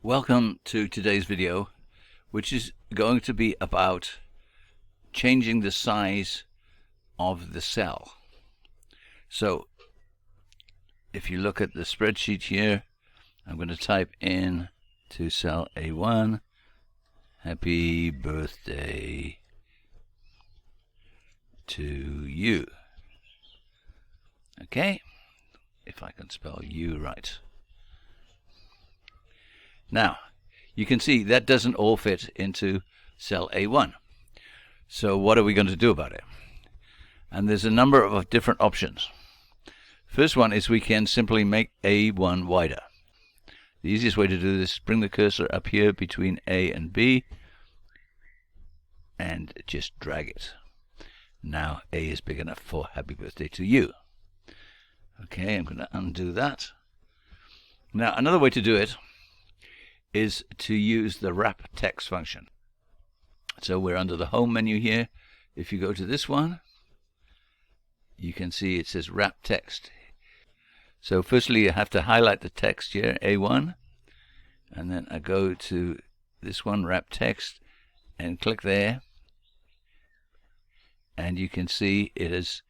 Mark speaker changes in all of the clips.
Speaker 1: Welcome to today's video, which is going to be about changing the size of the cell. So if you look at the spreadsheet here, I'm going to type in to cell A1, happy birthday to you. Okay, if I can spell you right. Now, you can see that doesn't all fit into cell A1. So what are we going to do about it? And there's a number of different options. First one is we can simply make A1 wider. The easiest way to do this is bring the cursor up here between A and B and just drag it. Now A is big enough for happy birthday to you. Okay, I'm going to undo that. Now another way to do it is to use the wrap text function. So we're under the home menu here. If you go to this one, you can see it says wrap text. So firstly you have to highlight the text here, A1, and then I go to this one, wrap text, and click there, and you can see it has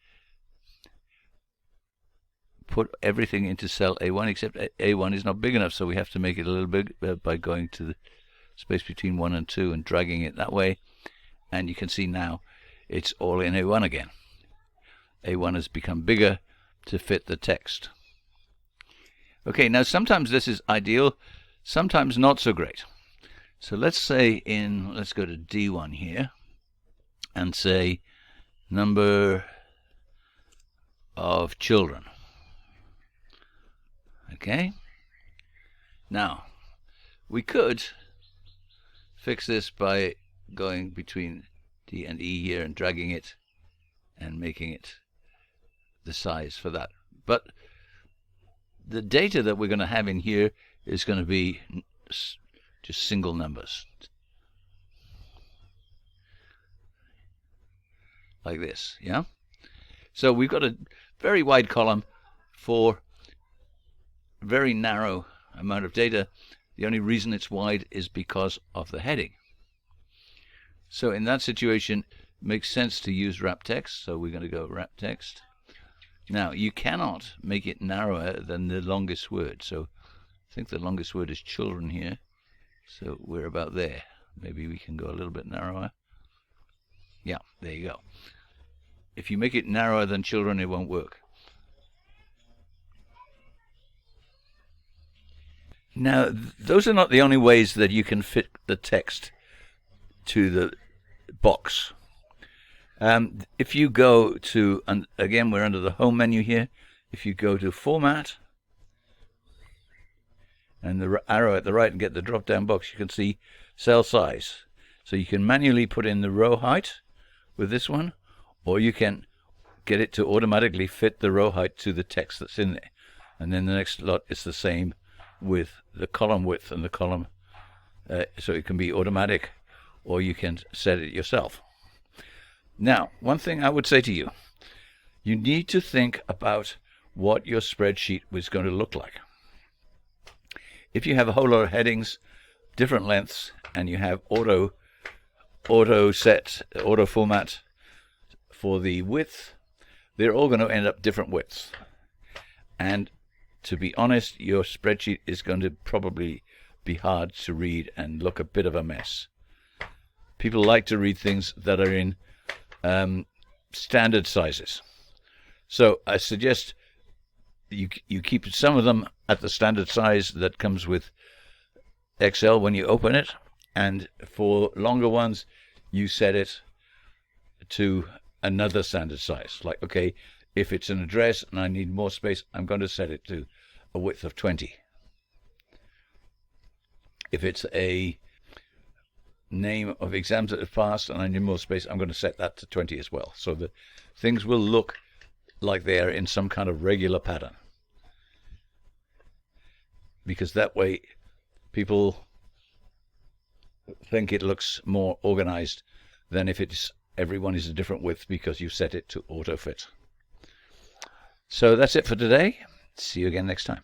Speaker 1: put everything into cell A1, except A1 is not big enough, so we have to make it a little big by going to the space between 1 and 2 and dragging it that way. And you can see now it's all in A1 again. A1 has become bigger to fit the text. Okay, now sometimes this is ideal, sometimes not so great. So let's go to D1 here and say number of children. Okay, now we could fix this by going between D and E here and dragging it and making it the size for that. But the data that we're going to have in here is going to be just single numbers, like this, yeah? So we've got a very wide column for very narrow amount of data. The only reason it's wide is because of the heading. So in that situation, it makes sense to use wrap text. So we're going to go wrap text. Now you cannot make it narrower than the longest word. So I think the longest word is children here. So we're about there. Maybe we can go a little bit narrower. Yeah, there you go. If you make it narrower than children, it won't work. Now, those are not the only ways that you can fit the text to the box. If you go to, and again we're under the home menu here, if you go to Format and the arrow at the right and get the drop down box, you can see cell size. So you can manually put in the row height with this one, or you can get it to automatically fit the row height to the text that's in there. And then the next lot is the same with the column width and the column, so it can be automatic, or you can set it yourself. Now, one thing I would say to you, you need to think about what your spreadsheet was going to look like. If you have a whole lot of headings, different lengths, and you have auto format for the width, they're all going to end up different widths. And to be honest, your spreadsheet is going to probably be hard to read and look a bit of a mess. People like to read things that are in standard sizes. So I suggest you keep some of them at the standard size that comes with Excel when you open it, and for longer ones you set it to another standard size. Like, okay, if it's an address and I need more space, I'm going to set it to a width of 20. If it's a name of exams that have passed and I need more space, I'm going to set that to 20 as well. So that things will look like they're in some kind of regular pattern. Because that way people think it looks more organized than if everyone is a different width because you set it to auto fit. So that's it for today. See you again next time.